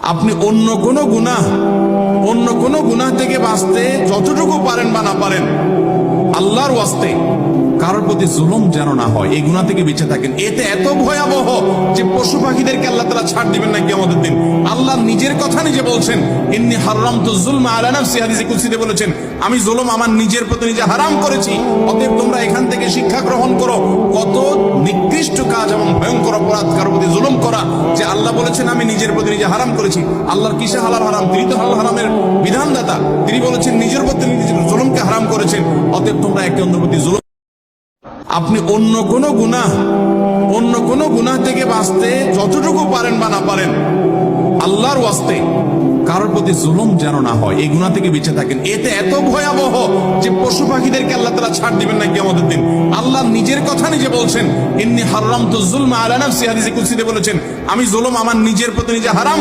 আপনি অন্য কোনো গুনাহ থেকে বাঁচতে যতটুকু পারেন বা না পারেন, আল্লাহর ওয়াস্তে কারোর প্রতি জুলুম যেন না হয়, এই গুনাহ থেকে বেঁচে থাকেন। এতে এত ভয়াবহ যে পশু পাখিদেরকে আল্লাহ তাআলা ছাড় দিবেন না কিয়ামতের দিন। আল্লাহ নিজের কথা নিজে বলছেন, ইন্নী হারামতু যুলমা আলা নাফসি, হাদিসে কুদসিতে বলেছেন, আমি জুলুম আমার নিজের প্রতি নিজে হারাম করেছি, অতএব তোমরা এখান থেকে শিক্ষা গ্রহণ করো। কত নিকৃষ্ট কাজ এবং ভয়ঙ্কর অপরাধ কারোর প্রতি জুলুম করা, যে আল্লাহ বলেছেন আমি নিজের প্রতি নিজে হারাম করেছি। আল্লাহর কিসে হালাল হারাম? তিনি তো হালাল হারামের বিধানদাতা। তিনি বলেছেন নিজের প্রতি নিজে জুলুমকে হারাম করেছেন, অতএব তোমরা একে অন্যের প্রতি জুলুম। আপনি অন্য কোনো গুনাহ থেকে বাঁচতে যতটুকু পারেন বা না পারেন, আল্লাহর ওয়াস্তে কারোর প্রতি জুলুম যেন না হয়, এই গুনাহ থেকে বেঁচে থাকেন। এতে এত ভয়াবহ যে পশু পাখিদেরকে আল্লাহ তাআলা ছাড় দিবেন না কিয়ামতের দিন। আল্লাহ নিজের কথা নিজে বলছেন, ইন্নী হারামতু যুলমা আলা নাফসি, হাদিসে কুদসিতে বলেছেন, আমি জুলুম আমার নিজের প্রতি নিজে হারাম